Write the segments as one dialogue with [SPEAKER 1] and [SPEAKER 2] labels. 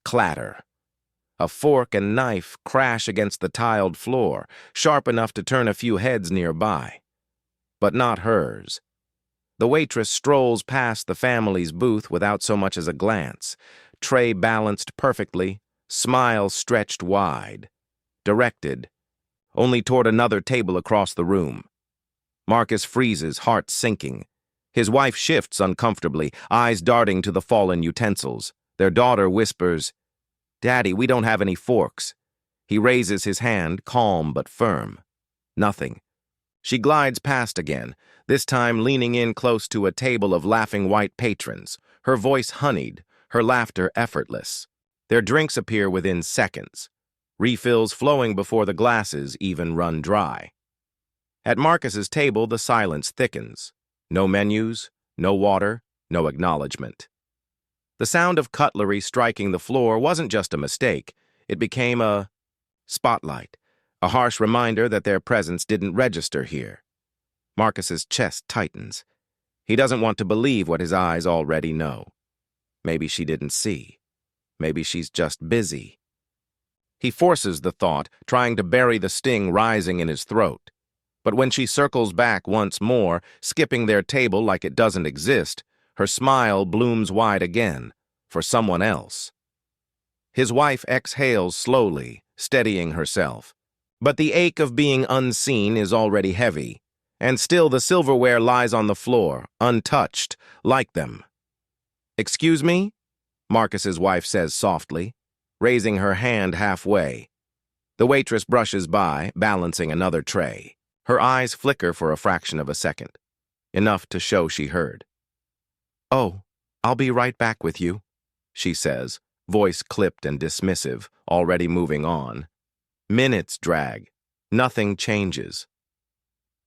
[SPEAKER 1] Clatter. A fork and knife crash against the tiled floor, sharp enough to turn a few heads nearby. But not hers. The waitress strolls past the family's booth without so much as a glance, tray balanced perfectly, smile stretched wide, directed, only toward another table across the room. Marcus freezes, heart sinking. His wife shifts uncomfortably, eyes darting to the fallen utensils. Their daughter whispers, "Daddy, we don't have any forks." He raises his hand, calm but firm. Nothing. She glides past again, this time leaning in close to a table of laughing white patrons, her voice honeyed, her laughter effortless. Their drinks appear within seconds, refills flowing before the glasses even run dry. At Marcus's table, the silence thickens. No menus, no water, no acknowledgement. The sound of cutlery striking the floor wasn't just a mistake. It became a spotlight, a harsh reminder that their presence didn't register here. Marcus's chest tightens. He doesn't want to believe what his eyes already know. Maybe she didn't see. Maybe she's just busy. He forces the thought, trying to bury the sting rising in his throat. But when she circles back once more, skipping their table like it doesn't exist, her smile blooms wide again, for someone else. His wife exhales slowly, steadying herself. But the ache of being unseen is already heavy, and still the silverware lies on the floor, untouched, like them. "Excuse me?" Marcus's wife says softly, raising her hand halfway. The waitress brushes by, balancing another tray. Her eyes flicker for a fraction of a second, enough to show she heard. "Oh, I'll be right back with you," she says, voice clipped and dismissive, already moving on. Minutes drag. Nothing changes.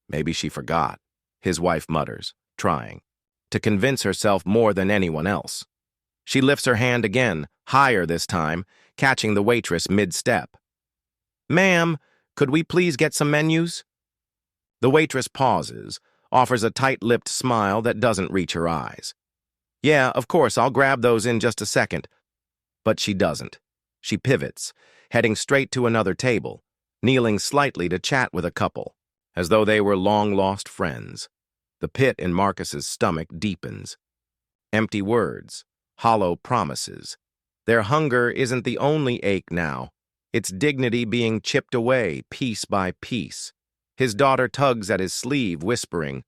[SPEAKER 1] Maybe she forgot, his wife mutters, trying to convince herself more than anyone else. She lifts her hand again, higher this time, catching the waitress mid-step. "Ma'am, could we please get some menus?" The waitress pauses, offers a tight-lipped smile that doesn't reach her eyes. "Yeah, of course, I'll grab those in just a second." But she doesn't. She pivots, heading straight to another table, kneeling slightly to chat with a couple, as though they were long-lost friends. The pit in Marcus's stomach deepens. Empty words, hollow promises. Their hunger isn't the only ache now. It's dignity being chipped away, piece by piece. His daughter tugs at his sleeve, whispering,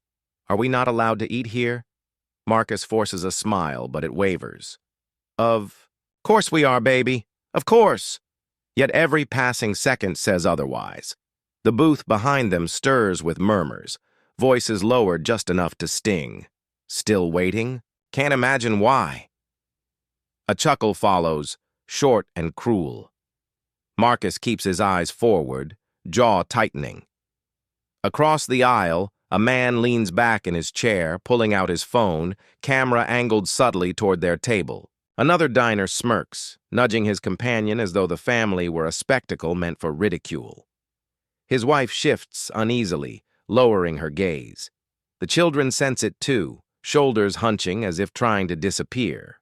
[SPEAKER 1] "Are we not allowed to eat here?" Marcus forces a smile, but it wavers. Of course we are, baby. Of course. Yet every passing second says otherwise. The booth behind them stirs with murmurs, voices lowered just enough to sting. Still waiting? Can't imagine why. A chuckle follows, short and cruel. Marcus keeps his eyes forward, jaw tightening. Across the aisle, a man leans back in his chair, pulling out his phone, camera angled subtly toward their table. Another diner smirks, nudging his companion as though the family were a spectacle meant for ridicule. His wife shifts uneasily, lowering her gaze. The children sense it too, shoulders hunching as if trying to disappear.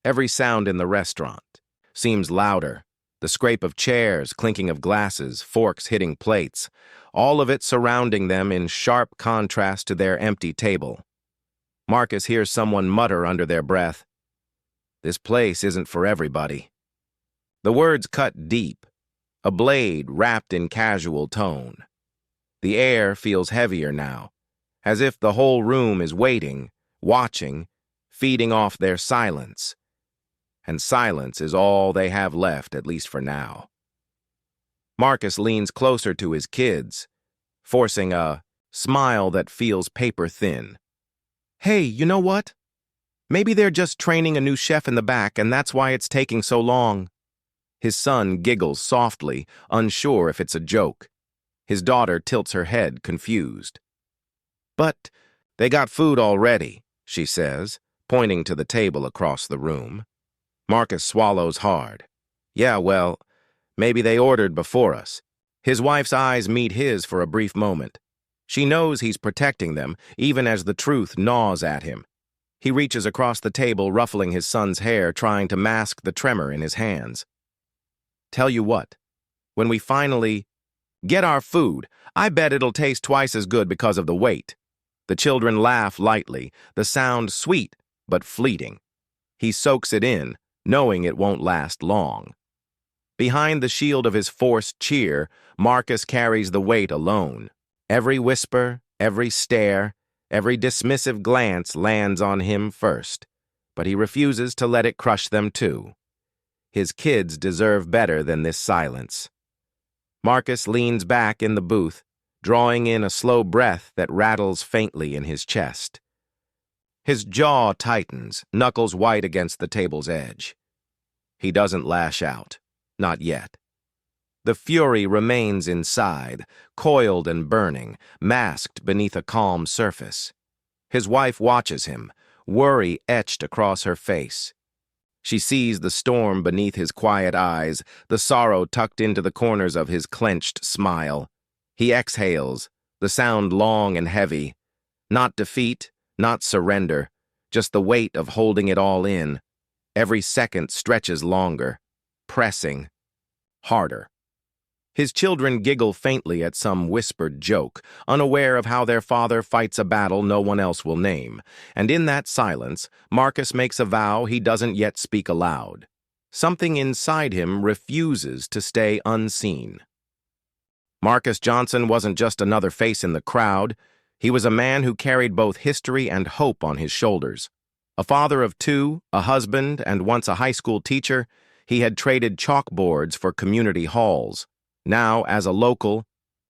[SPEAKER 1] Every sound in the restaurant seems louder. The scrape of chairs, clinking of glasses, forks hitting plates, all of it surrounding them in sharp contrast to their empty table. Marcus hears someone mutter under their breath, "This place isn't for everybody." The words cut deep, a blade wrapped in casual tone. The air feels heavier now, as if the whole room is waiting, watching, feeding off their silence. And silence is all they have left, at least for now. Marcus leans closer to his kids, forcing a smile that feels paper-thin. "Hey, you know what? Maybe they're just training a new chef in the back, and that's why it's taking so long." His son giggles softly, unsure if it's a joke. His daughter tilts her head, confused. "But they got food already," she says, pointing to the table across the room. Marcus swallows hard. "Yeah, well, maybe they ordered before us." His wife's eyes meet his for a brief moment. She knows he's protecting them, even as the truth gnaws at him. He reaches across the table, ruffling his son's hair, trying to mask the tremor in his hands. Tell you what, when we finally get our food, I bet it'll taste twice as good because of the wait. The children laugh lightly, the sound sweet but fleeting. He soaks it in, knowing it won't last long. Behind the shield of his forced cheer, Marcus carries the weight alone. Every whisper, every stare, every dismissive glance lands on him first, but he refuses to let it crush them too. His kids deserve better than this silence. Marcus leans back in the booth, drawing in a slow breath that rattles faintly in his chest. His jaw tightens, knuckles white against the table's edge. He doesn't lash out, not yet. The fury remains inside, coiled and burning, masked beneath a calm surface. His wife watches him, worry etched across her face. She sees the storm beneath his quiet eyes, the sorrow tucked into the corners of his clenched smile. He exhales, the sound long and heavy. Not defeat, not surrender, just the weight of holding it all in. Every second stretches longer, pressing, harder. His children giggle faintly at some whispered joke, unaware of how their father fights a battle no one else will name, and in that silence, Marcus makes a vow he doesn't yet speak aloud. Something inside him refuses to stay unseen. Marcus Johnson wasn't just another face in the crowd. He was a man who carried both history and hope on his shoulders. A father of two, a husband, and once a high school teacher, he had traded chalkboards for community halls. Now, as a local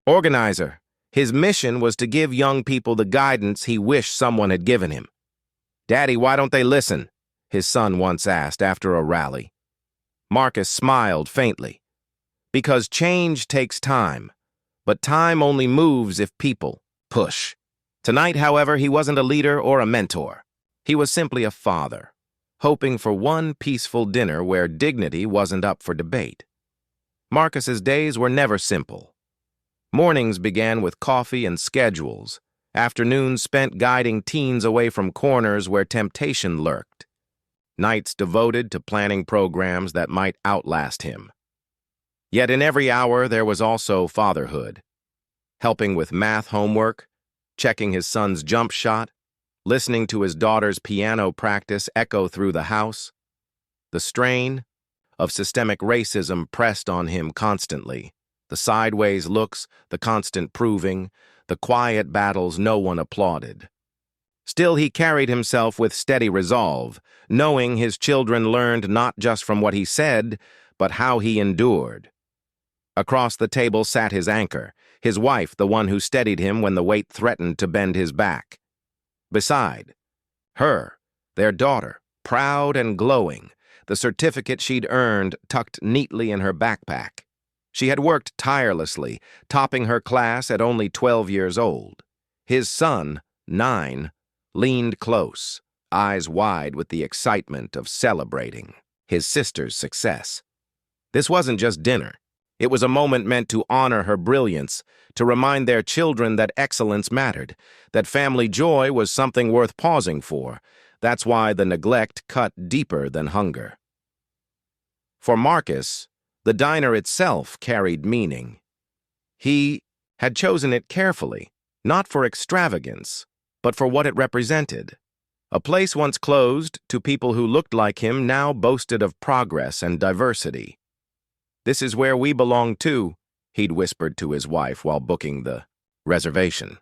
[SPEAKER 1] organizer, his mission was to give young people the guidance he wished someone had given him. "Daddy, why don't they listen?" his son once asked after a rally. Marcus smiled faintly. Because change takes time, but time only moves if people push. Tonight, however, he wasn't a leader or a mentor. He was simply a father, hoping for one peaceful dinner where dignity wasn't up for debate. Marcus's days were never simple. Mornings began with coffee and schedules, afternoons spent guiding teens away from corners where temptation lurked, nights devoted to planning programs that might outlast him. Yet in every hour there was also fatherhood, helping with math homework, checking his son's jump shot, listening to his daughter's piano practice echo through the house. The strain of systemic racism pressed on him constantly. The sideways looks, the constant proving, the quiet battles no one applauded. Still, he carried himself with steady resolve, knowing his children learned not just from what he said, but how he endured. Across the table sat his anchor, his wife, the one who steadied him when the weight threatened to bend his back. Beside her, their daughter, proud and glowing, the certificate she'd earned tucked neatly in her backpack. She had worked tirelessly, topping her class at only 12 years old. His son, 9, leaned close, eyes wide with the excitement of celebrating his sister's success. This wasn't just dinner. It was a moment meant to honor her brilliance, to remind their children that excellence mattered, that family joy was something worth pausing for. That's why the neglect cut deeper than hunger. For Marcus, the diner itself carried meaning. He had chosen it carefully, not for extravagance, but for what it represented. A place once closed to people who looked like him now boasted of progress and diversity. "This is where we belong too," he'd whispered to his wife while booking the reservation.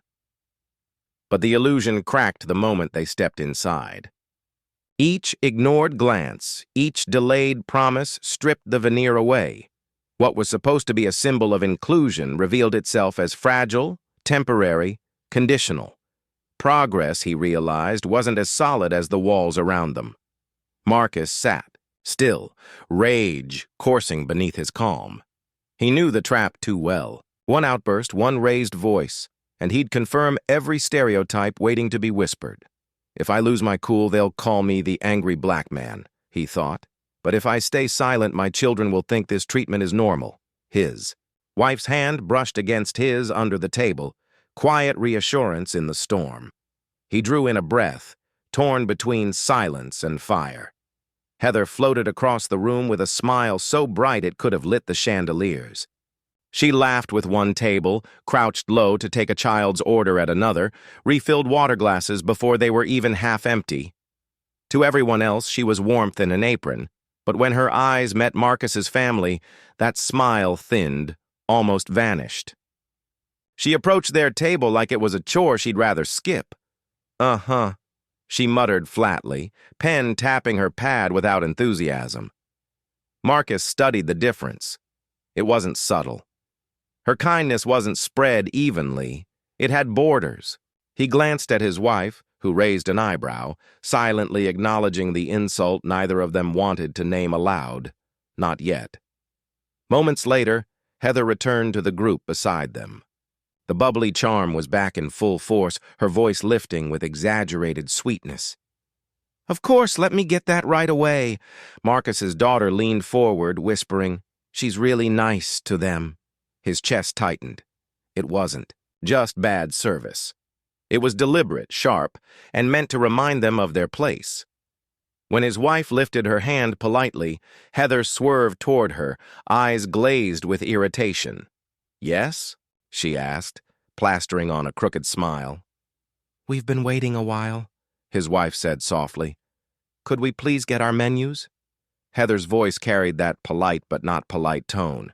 [SPEAKER 1] But the illusion cracked the moment they stepped inside. Each ignored glance, each delayed promise stripped the veneer away. What was supposed to be a symbol of inclusion revealed itself as fragile, temporary, conditional. Progress, he realized, wasn't as solid as the walls around them. Marcus sat, still, rage coursing beneath his calm. He knew the trap too well. One outburst, one raised voice, and he'd confirm every stereotype waiting to be whispered. "If I lose my cool, they'll call me the angry black man," he thought. "But if I stay silent, my children will think this treatment is normal." His wife's hand brushed against his under the table, quiet reassurance in the storm. He drew in a breath, torn between silence and fire. Heather floated across the room with a smile so bright it could have lit the chandeliers. She laughed with one table, crouched low to take a child's order at another, refilled water glasses before they were even half empty. To everyone else, she was warmth in an apron, but when her eyes met Marcus's family, that smile thinned, almost vanished. She approached their table like it was a chore she'd rather skip. "Uh-huh," she muttered flatly, pen tapping her pad without enthusiasm. Marcus studied the difference. It wasn't subtle. Her kindness wasn't spread evenly. It had borders. He glanced at his wife, who raised an eyebrow, silently acknowledging the insult neither of them wanted to name aloud. Not yet. Moments later, Heather returned to the group beside them. The bubbly charm was back in full force, her voice lifting with exaggerated sweetness. "Of course, let me get that right away." Marcus's daughter leaned forward, whispering, "She's really nice to them." His chest tightened. It wasn't just bad service. It was deliberate, sharp, and meant to remind them of their place. When his wife lifted her hand politely, Heather swerved toward her, eyes glazed with irritation. "Yes?" she asked, plastering on a crooked smile. "We've been waiting a while," his wife said softly. "Could we please get our menus?" Heather's voice carried that polite but not polite tone.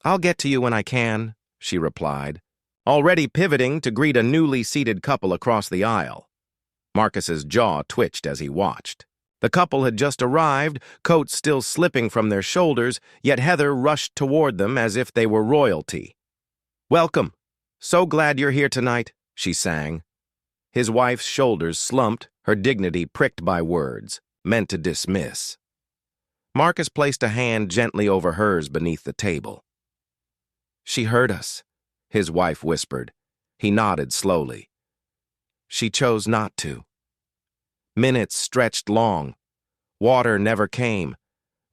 [SPEAKER 1] "I'll get to you when I can," she replied, already pivoting to greet a newly seated couple across the aisle. Marcus's jaw twitched as he watched. The couple had just arrived, coats still slipping from their shoulders, yet Heather rushed toward them as if they were royalty. "Welcome. So glad you're here tonight," she sang. His wife's shoulders slumped, her dignity pricked by words, meant to dismiss. Marcus placed a hand gently over hers beneath the table. "She heard us," his wife whispered. He nodded slowly. "She chose not to." Minutes stretched long. Water never came.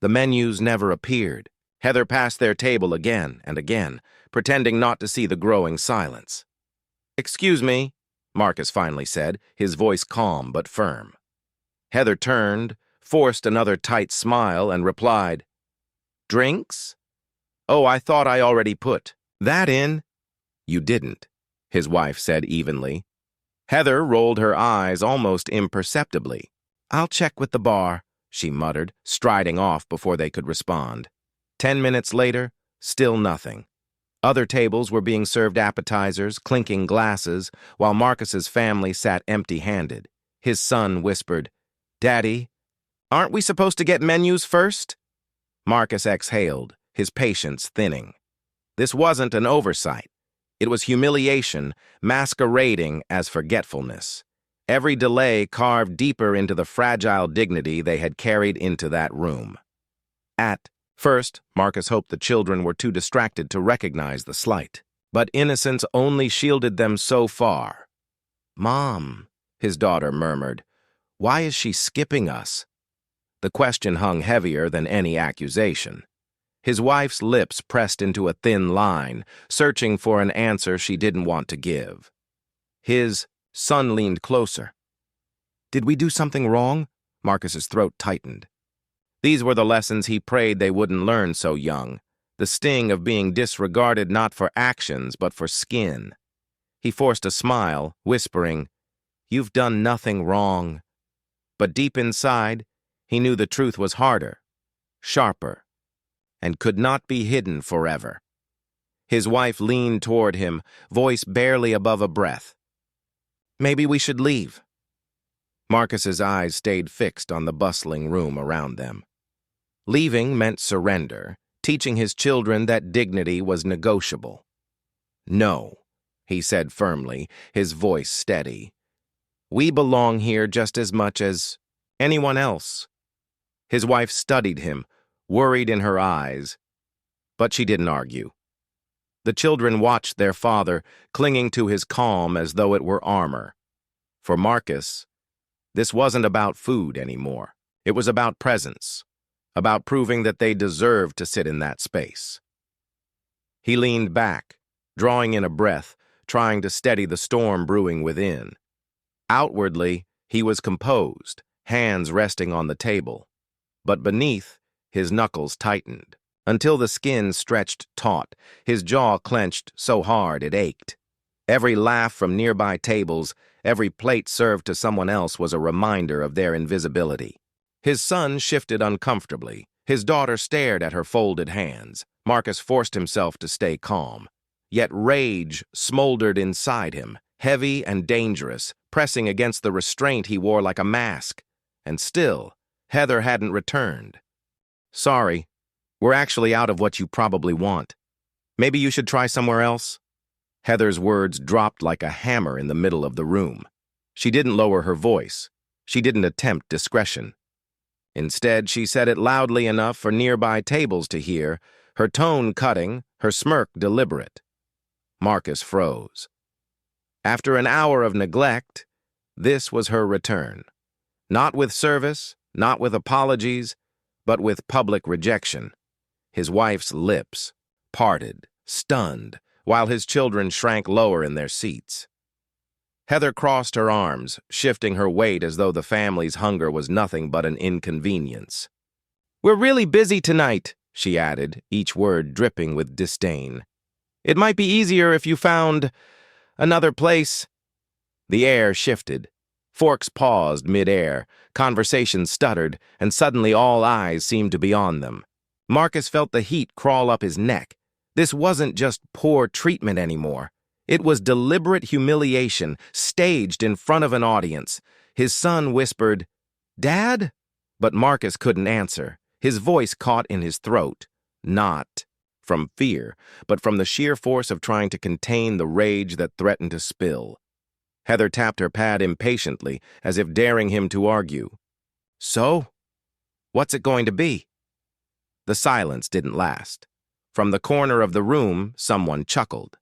[SPEAKER 1] The menus never appeared. Heather passed their table again and again, pretending not to see the growing silence. "Excuse me," Marcus finally said, his voice calm but firm. Heather turned, forced another tight smile, and replied, "Drinks? Oh, I thought I already put that in." "You didn't," his wife said evenly. Heather rolled her eyes almost imperceptibly. "I'll check with the bar," she muttered, striding off before they could respond. 10 minutes later, still nothing. Other tables were being served appetizers, clinking glasses, while Marcus's family sat empty-handed. His son whispered, "Daddy, aren't we supposed to get menus first?" Marcus exhaled, his patience thinning. This wasn't an oversight. It was humiliation masquerading as forgetfulness. Every delay carved deeper into the fragile dignity they had carried into that room. At first, Marcus hoped the children were too distracted to recognize the slight. But innocence only shielded them so far. "Mom," his daughter murmured, "why is she skipping us?" The question hung heavier than any accusation. His wife's lips pressed into a thin line, searching for an answer she didn't want to give. His son leaned closer. "Did we do something wrong?" Marcus's throat tightened. These were the lessons he prayed they wouldn't learn so young, the sting of being disregarded not for actions but for skin. He forced a smile, whispering, "You've done nothing wrong." But deep inside, he knew the truth was harder, sharper, and could not be hidden forever. His wife leaned toward him, voice barely above a breath. "Maybe we should leave." Marcus's eyes stayed fixed on the bustling room around them. Leaving meant surrender, teaching his children that dignity was negotiable. "No," he said firmly, his voice steady. "We belong here just as much as anyone else." His wife studied him, worried in her eyes, but she didn't argue. The children watched their father, clinging to his calm as though it were armor. For Marcus, this wasn't about food anymore. It was about presence, about proving that they deserved to sit in that space. He leaned back, drawing in a breath, trying to steady the storm brewing within. Outwardly, He was composed, hands resting on the table. But beneath, his knuckles tightened, until the skin stretched taut, his jaw clenched so hard it ached. Every laugh from nearby tables, every plate served to someone else was a reminder of their invisibility. His son shifted uncomfortably. His daughter stared at her folded hands. Marcus forced himself to stay calm. Yet rage smoldered inside him, heavy and dangerous, pressing against the restraint he wore like a mask. And still, Heather hadn't returned. "Sorry, we're actually out of what you probably want. Maybe you should try somewhere else?" Heather's words dropped like a hammer in the middle of the room. She didn't lower her voice. She didn't attempt discretion. Instead, she said it loudly enough for nearby tables to hear, her tone cutting, her smirk deliberate. Marcus froze. After an hour of neglect, this was her return. Not with service, not with apologies, but with public rejection. His wife's lips parted, stunned, while his children shrank lower in their seats. Heather crossed her arms, shifting her weight as though the family's hunger was nothing but an inconvenience. "We're really busy tonight," she added, each word dripping with disdain. "It might be easier if you found another place." The air shifted. Forks paused mid-air, conversation stuttered, and suddenly all eyes seemed to be on them. Marcus felt the heat crawl up his neck. This wasn't just poor treatment anymore. It was deliberate humiliation, staged in front of an audience. His son whispered, "Dad?" But Marcus couldn't answer. His voice caught in his throat, not from fear, but from the sheer force of trying to contain the rage that threatened to spill. Heather tapped her pad impatiently, as if daring him to argue. "So? What's it going to be?" The silence didn't last. From the corner of the room, someone chuckled.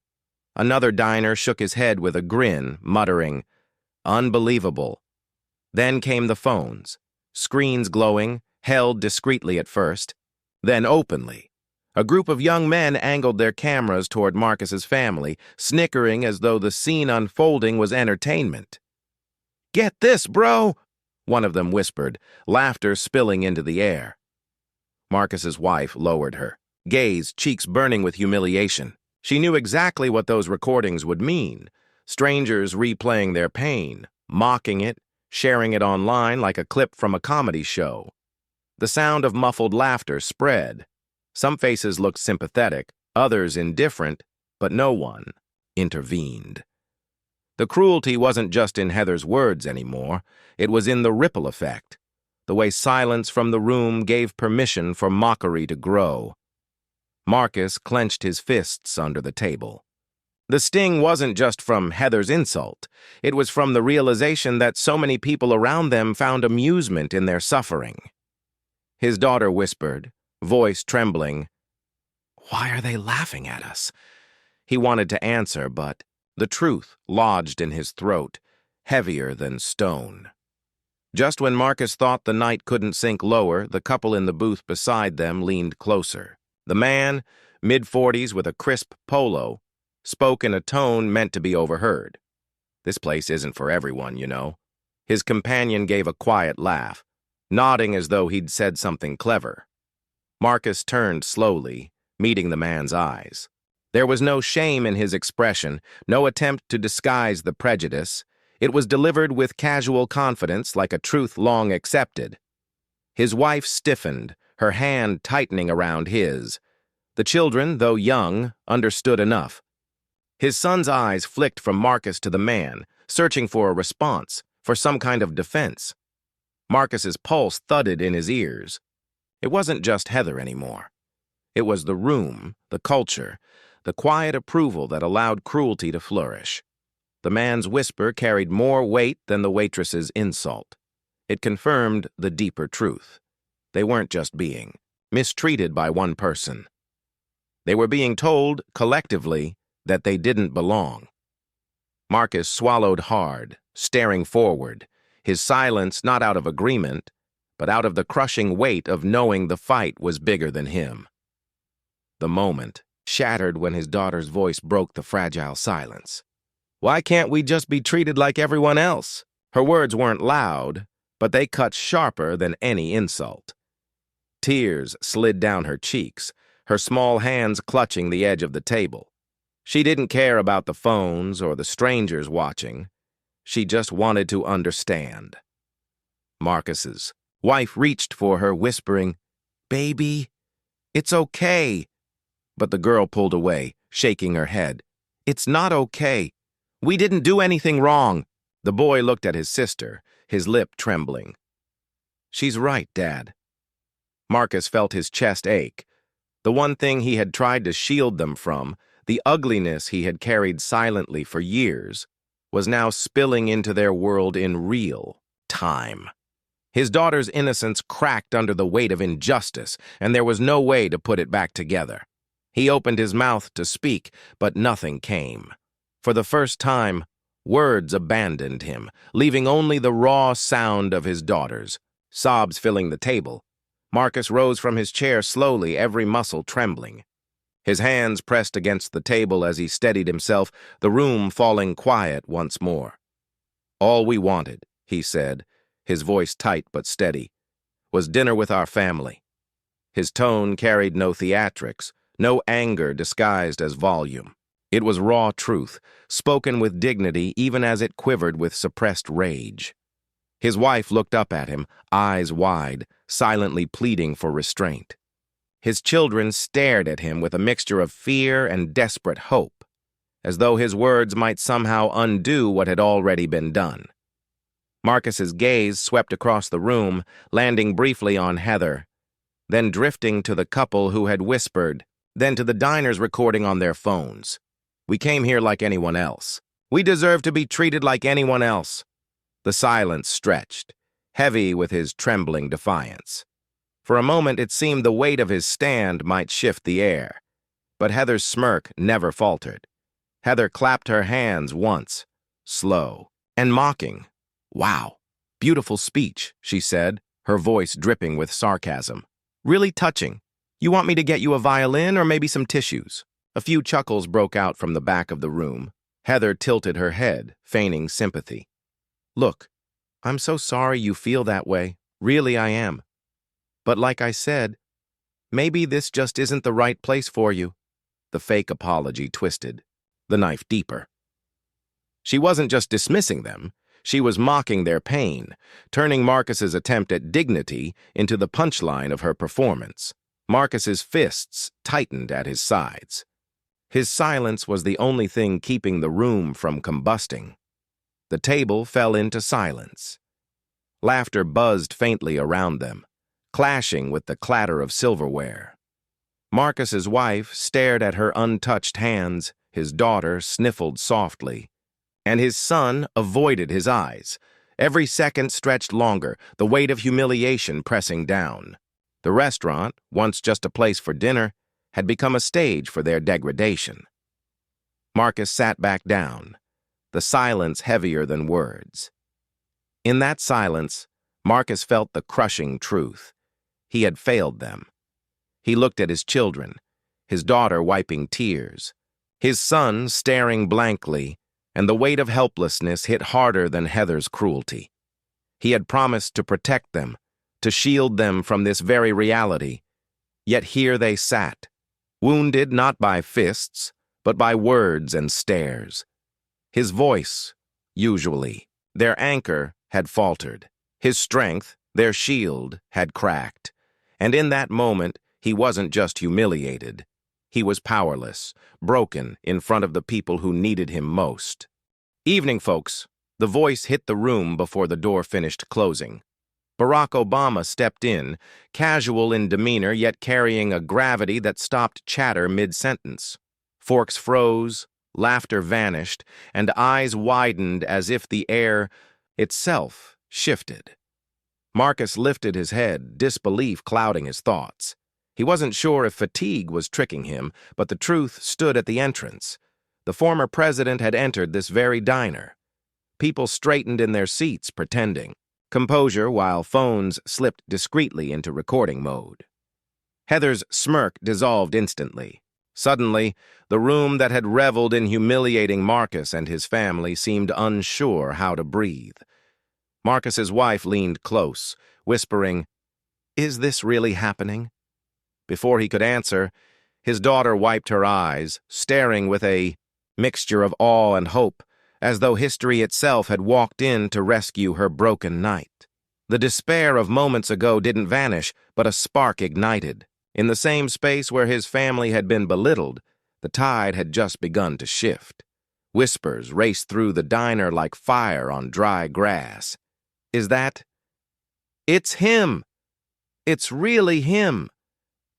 [SPEAKER 1] Another diner shook his head with a grin, muttering, "Unbelievable." Then came the phones, screens glowing, held discreetly at first, then openly. A group of young men angled their cameras toward Marcus's family, snickering as though the scene unfolding was entertainment. "Get this, bro," one of them whispered, laughter spilling into the air. Marcus's wife lowered her gaze, cheeks burning with humiliation. She knew exactly what those recordings would mean. Strangers replaying their pain, mocking it, sharing it online like a clip from a comedy show. The sound of muffled laughter spread. Some faces looked sympathetic, others indifferent, but no one intervened. The cruelty wasn't just in Heather's words anymore. It was in the ripple effect, the way silence from the room gave permission for mockery to grow. Marcus clenched his fists under the table. The sting wasn't just from Heather's insult. It was from the realization that so many people around them found amusement in their suffering. His daughter whispered, voice trembling, "Why are they laughing at us?" He wanted to answer, but the truth lodged in his throat, heavier than stone. Just when Marcus thought the night couldn't sink lower, the couple in the booth beside them leaned closer. The man, mid-40s with a crisp polo, spoke in a tone meant to be overheard. "This place isn't for everyone, you know." His companion gave a quiet laugh, nodding as though he'd said something clever. Marcus turned slowly, meeting the man's eyes. There was no shame in his expression, no attempt to disguise the prejudice. It was delivered with casual confidence, like a truth long accepted. His wife stiffened, her hand tightening around his. The children, though young, understood enough. His son's eyes flicked from Marcus to the man, searching for a response, for some kind of defense. Marcus's pulse thudded in his ears. It wasn't just Heather anymore. It was the room, the culture, the quiet approval that allowed cruelty to flourish. The man's whisper carried more weight than the waitress's insult. It confirmed the deeper truth. They weren't just being mistreated by one person. They were being told, collectively, that they didn't belong. Marcus swallowed hard, staring forward, his silence not out of agreement, but out of the crushing weight of knowing the fight was bigger than him. The moment shattered when his daughter's voice broke the fragile silence. "Why can't we just be treated like everyone else?" Her words weren't loud, but they cut sharper than any insult. Tears slid down her cheeks, her small hands clutching the edge of the table. She didn't care about the phones or the strangers watching. She just wanted to understand. Marcus's wife reached for her, whispering, "Baby, it's okay." But the girl pulled away, shaking her head. "It's not okay. We didn't do anything wrong." The boy looked at his sister, his lip trembling. "She's right, Dad." Marcus felt his chest ache. The one thing he had tried to shield them from, the ugliness he had carried silently for years, was now spilling into their world in real time. His daughter's innocence cracked under the weight of injustice, and there was no way to put it back together. He opened his mouth to speak, but nothing came. For the first time, words abandoned him, leaving only the raw sound of his daughter's, sobs filling the table. Marcus rose from his chair slowly, every muscle trembling. His hands pressed against the table as he steadied himself, the room falling quiet once more. "All we wanted," he said, his voice tight but steady, "was dinner with our family." His tone carried no theatrics, no anger disguised as volume. It was raw truth, spoken with dignity even as it quivered with suppressed rage. His wife looked up at him, eyes wide, silently pleading for restraint. His children stared at him with a mixture of fear and desperate hope, as though his words might somehow undo what had already been done. Marcus's gaze swept across the room, landing briefly on Heather, then drifting to the couple who had whispered, then to the diners recording on their phones. "We came here like anyone else. We deserve to be treated like anyone else." The silence stretched, heavy with his trembling defiance. For a moment it seemed the weight of his stand might shift the air, but Heather's smirk never faltered. Heather clapped her hands once, slow and mocking. "Wow, beautiful speech," she said, her voice dripping with sarcasm. "Really touching. You want me to get you a violin or maybe some tissues?" A few chuckles broke out from the back of the room. Heather tilted her head, feigning sympathy. "Look, I'm so sorry you feel that way. Really, I am. But like I said, maybe this just isn't the right place for you." The fake apology twisted, the knife deeper. She wasn't just dismissing them, she was mocking their pain, turning Marcus's attempt at dignity into the punchline of her performance. Marcus's fists tightened at his sides. His silence was the only thing keeping the room from combusting. The table fell into silence. Laughter buzzed faintly around them, clashing with the clatter of silverware. Marcus's wife stared at her untouched hands, his daughter sniffled softly, and his son avoided his eyes. Every second stretched longer, the weight of humiliation pressing down. The restaurant, once just a place for dinner, had become a stage for their degradation. Marcus sat back down, the silence heavier than words. In that silence, Marcus felt the crushing truth. He had failed them. He looked at his children, his daughter wiping tears, his son staring blankly, and the weight of helplessness hit harder than Heather's cruelty. He had promised to protect them, to shield them from this very reality. Yet here they sat, wounded not by fists, but by words and stares. His voice, usually, their anchor, had faltered. His strength, their shield, had cracked. And in that moment, he wasn't just humiliated. He was powerless, broken in front of the people who needed him most. "Evening, folks." The voice hit the room before the door finished closing. Barack Obama stepped in, casual in demeanor yet carrying a gravity that stopped chatter mid-sentence. Forks froze, laughter vanished, and eyes widened as if the air itself shifted. Marcus lifted his head, disbelief clouding his thoughts. He wasn't sure if fatigue was tricking him, but the truth stood at the entrance. The former president had entered this very diner. People straightened in their seats, pretending composure while phones slipped discreetly into recording mode. Heather's smirk dissolved instantly. Suddenly, the room that had reveled in humiliating Marcus and his family seemed unsure how to breathe. Marcus's wife leaned close, whispering, "Is this really happening?" Before he could answer, his daughter wiped her eyes, staring with a mixture of awe and hope, as though history itself had walked in to rescue her broken night. The despair of moments ago didn't vanish, but a spark ignited. In the same space where his family had been belittled, the tide had just begun to shift. Whispers raced through the diner like fire on dry grass. "Is that? It's him! It's really him!"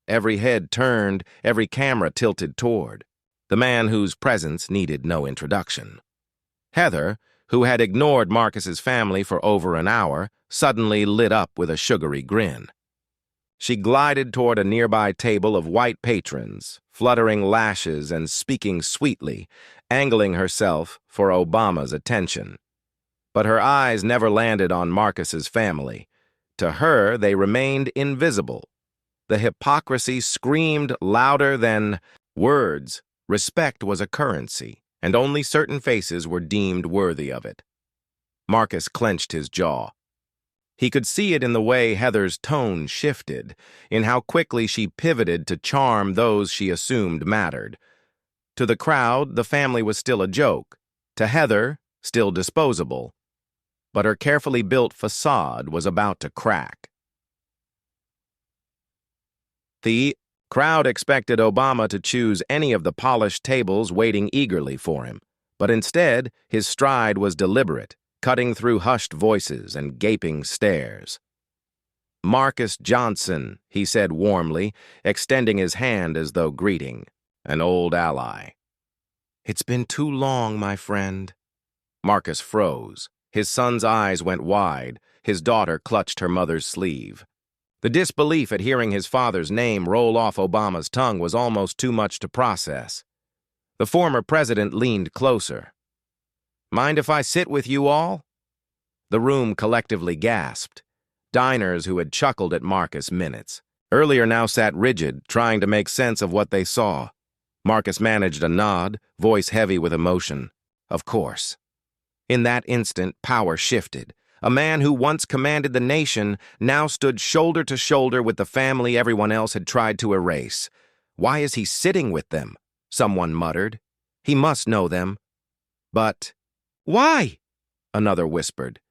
[SPEAKER 1] Every head turned, every camera tilted toward the man whose presence needed no introduction. Heather, who had ignored Marcus's family for over an hour, suddenly lit up with a sugary grin. She glided toward a nearby table of white patrons, fluttering lashes and speaking sweetly, angling herself for Obama's attention. But her eyes never landed on Marcus's family. To her, they remained invisible. The hypocrisy screamed louder than words. Respect was a currency, and only certain faces were deemed worthy of it. Marcus clenched his jaw. He could see it in the way Heather's tone shifted, in how quickly she pivoted to charm those she assumed mattered. To the crowd, the family was still a joke. To Heather, still disposable. But her carefully built facade was about to crack. The crowd expected Obama to choose any of the polished tables waiting eagerly for him, but instead, his stride was deliberate, cutting through hushed voices and gaping stares. "Marcus Johnson," he said warmly, extending his hand as though greeting, an old ally. "It's been too long, my friend." Marcus froze. His son's eyes went wide. His daughter clutched her mother's sleeve. The disbelief at hearing his father's name roll off Obama's tongue was almost too much to process. The former president leaned closer. "Mind if I sit with you all?" The room collectively gasped. Diners who had chuckled at Marcus minutes earlier now sat rigid, trying to make sense of what they saw. Marcus managed a nod, voice heavy with emotion. Of course. In that instant, power shifted. A man who once commanded the nation now stood shoulder to shoulder with the family everyone else had tried to erase. "Why is he sitting with them?" someone muttered. "He must know them." "But why?" another whispered,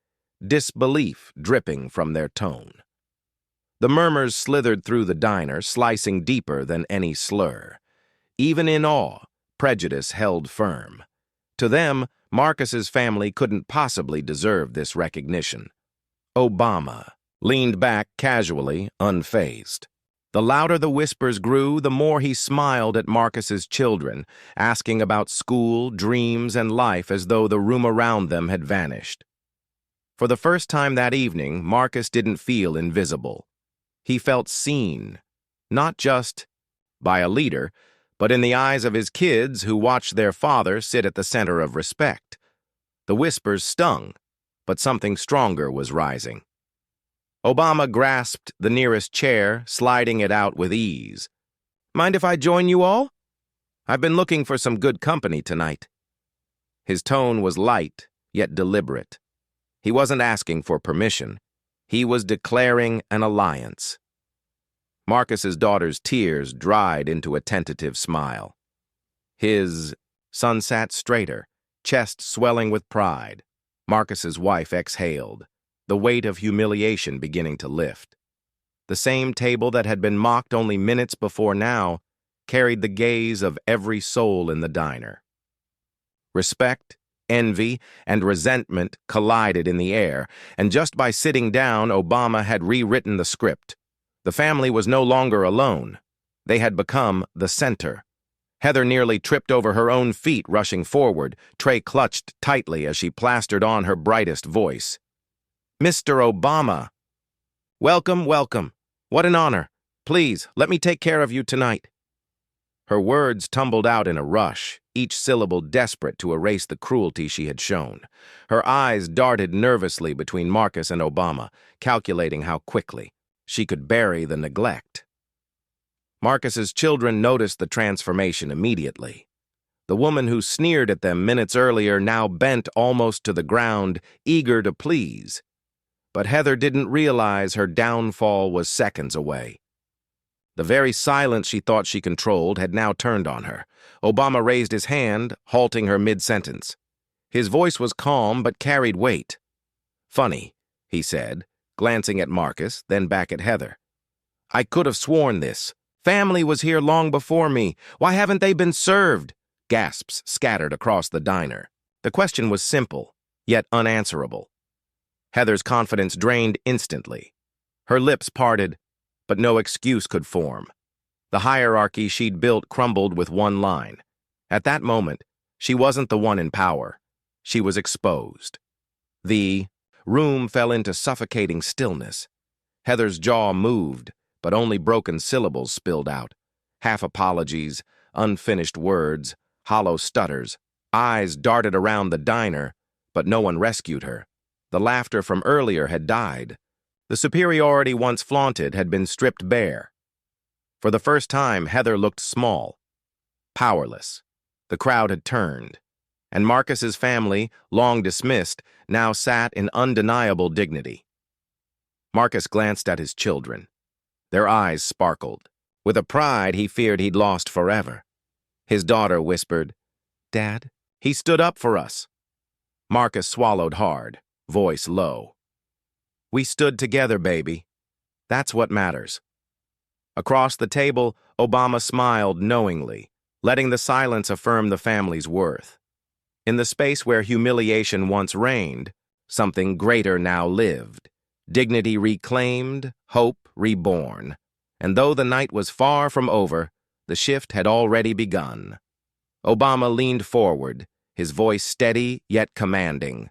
[SPEAKER 1] disbelief dripping from their tone. The murmurs slithered through the diner, slicing deeper than any slur. Even in awe, prejudice held firm. To them, Marcus's family couldn't possibly deserve this recognition. Obama leaned back casually, unfazed. The louder the whispers grew, the more he smiled at Marcus's children, asking about school, dreams, and life as though the room around them had vanished. For the first time that evening, Marcus didn't feel invisible. He felt seen, not just by a leader, but in the eyes of his kids who watched their father sit at the center of respect. The whispers stung, but something stronger was rising. Obama grasped the nearest chair, sliding it out with ease. "Mind if I join you all? I've been looking for some good company tonight." His tone was light, yet deliberate. He wasn't asking for permission. He was declaring an alliance. Marcus's daughter's tears dried into a tentative smile. His son sat straighter, chest swelling with pride. Marcus's wife exhaled, the weight of humiliation beginning to lift. The same table that had been mocked only minutes before now carried the gaze of every soul in the diner. Respect, envy, and resentment collided in the air, and just by sitting down, Obama had rewritten the script. The family was no longer alone. They had become the center. Heather nearly tripped over her own feet rushing forward, tray clutched tightly as she plastered on her brightest voice. "Mr. Obama." "Welcome, welcome. What an honor. Please, let me take care of you tonight." Her words tumbled out in a rush, each syllable desperate to erase the cruelty she had shown. Her eyes darted nervously between Marcus and Obama, calculating how quickly she could bury the neglect. Marcus's children noticed the transformation immediately. The woman who sneered at them minutes earlier now bent almost to the ground, eager to please. But Heather didn't realize her downfall was seconds away. The very silence she thought she controlled had now turned on her. Obama raised his hand, halting her mid-sentence. His voice was calm but carried weight. "Funny," he said, glancing at Marcus, then back at Heather. "I could have sworn this. Family was here long before me. Why haven't they been served?" Gasps scattered across the diner. The question was simple, yet unanswerable. Heather's confidence drained instantly. Her lips parted, but no excuse could form. The hierarchy she'd built crumbled with one line. At that moment, she wasn't the one in power. She was exposed. The room fell into suffocating stillness. Heather's jaw moved, but only broken syllables spilled out. Half apologies, unfinished words, hollow stutters. Eyes darted around the diner, but no one rescued her. The laughter from earlier had died. The superiority once flaunted had been stripped bare. For the first time, Heather looked small, powerless. The crowd had turned, and Marcus's family, long dismissed, now sat in undeniable dignity. Marcus glanced at his children. Their eyes sparkled, with a pride he feared he'd lost forever. His daughter whispered, "Dad, he stood up for us." Marcus swallowed hard, voice low. "We stood together, baby. That's what matters." Across the table, Obama smiled knowingly, letting the silence affirm the family's worth. In the space where humiliation once reigned, something greater now lived. Dignity reclaimed, hope reborn. And though the night was far from over, the shift had already begun. Obama leaned forward, his voice steady yet commanding.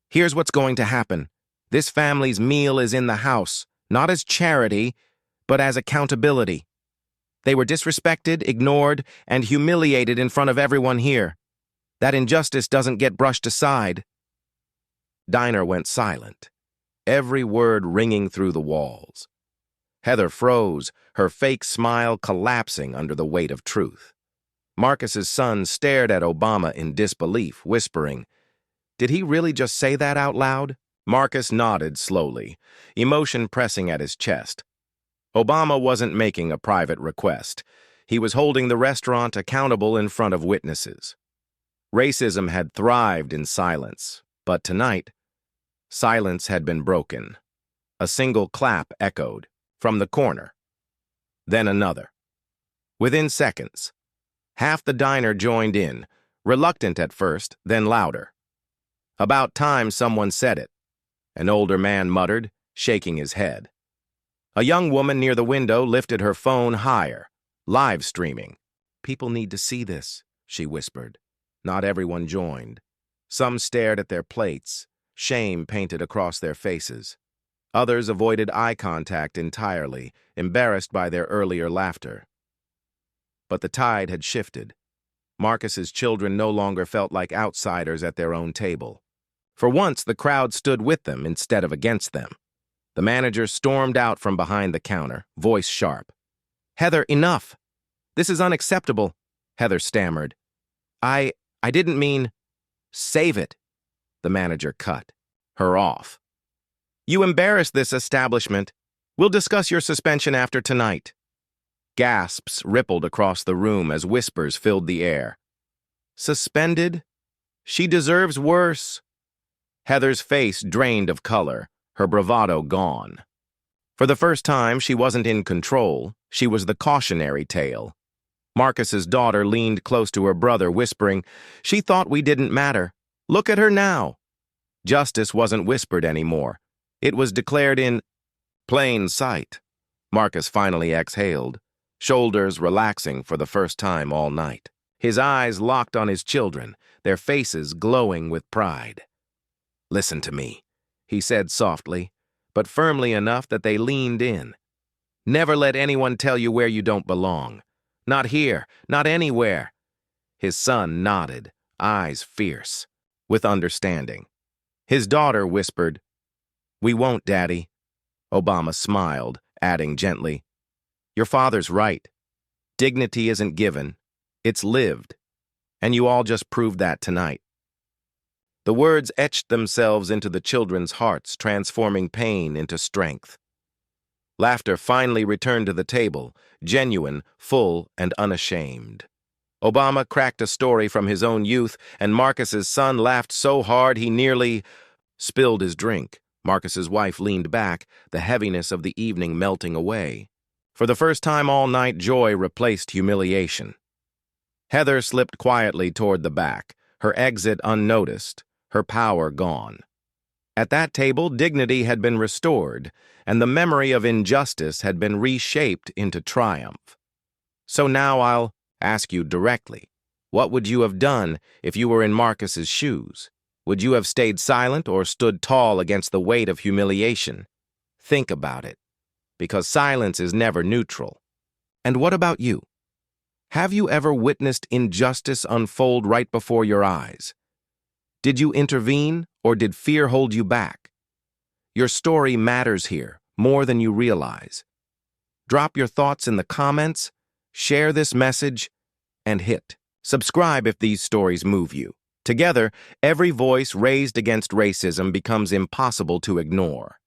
[SPEAKER 1] "Here's what's going to happen. This family's meal is in the house, not as charity, but as accountability. They were disrespected, ignored, and humiliated in front of everyone here. That injustice doesn't get brushed aside." Diner went silent, every word ringing through the walls. Heather froze, her fake smile collapsing under the weight of truth. Marcus's son stared at Obama in disbelief, whispering, "Did he really just say that out loud?" Marcus nodded slowly, emotion pressing at his chest. Obama wasn't making a private request. He was holding the restaurant accountable in front of witnesses. Racism had thrived in silence, but tonight, silence had been broken. A single clap echoed from the corner, then another. Within seconds, half the diner joined in, reluctant at first, then louder. "About time someone said it," an older man muttered, shaking his head. A young woman near the window lifted her phone higher, live streaming. "People need to see this," she whispered. Not everyone joined. Some stared at their plates, shame painted across their faces. Others avoided eye contact entirely, embarrassed by their earlier laughter. But the tide had shifted. Marcus's children no longer felt like outsiders at their own table. For once, the crowd stood with them instead of against them. The manager stormed out from behind the counter, voice sharp. "Heather, enough! This is unacceptable," Heather stammered. I didn't mean—" "Save it," the manager cut her off. "You embarrass this establishment. We'll discuss your suspension after tonight." Gasps rippled across the room as whispers filled the air. "Suspended? She deserves worse." Heather's face drained of color, her bravado gone. For the first time, she wasn't in control. She was the cautionary tale. Marcus's daughter leaned close to her brother, whispering, "She thought we didn't matter. Look at her now." Justice wasn't whispered anymore. It was declared in plain sight. Marcus finally exhaled, shoulders relaxing for the first time all night. His eyes locked on his children, their faces glowing with pride. "Listen to me," he said softly, but firmly enough that they leaned in. "Never let anyone tell you where you don't belong. Not here, not anywhere." His son nodded, eyes fierce, with understanding. His daughter whispered, "We won't, Daddy." Obama smiled, adding gently, "Your father's right. Dignity isn't given, it's lived. And you all just proved that tonight." The words etched themselves into the children's hearts, transforming pain into strength. Laughter finally returned to the table, genuine, full, and unashamed. Obama cracked a story from his own youth, and Marcus's son laughed so hard he nearly spilled his drink. Marcus's wife leaned back, the heaviness of the evening melting away. For the first time all night, joy replaced humiliation. Heather slipped quietly toward the back, her exit unnoticed, her power gone. At that table, dignity had been restored, and the memory of injustice had been reshaped into triumph. So now I'll ask you directly, what would you have done if you were in Marcus's shoes? Would you have stayed silent or stood tall against the weight of humiliation? Think about it, because silence is never neutral. And what about you? Have you ever witnessed injustice unfold right before your eyes? Did you intervene, or did fear hold you back? Your story matters here, more than you realize. Drop your thoughts in the comments, share this message, and hit subscribe if these stories move you. Together, every voice raised against racism becomes impossible to ignore.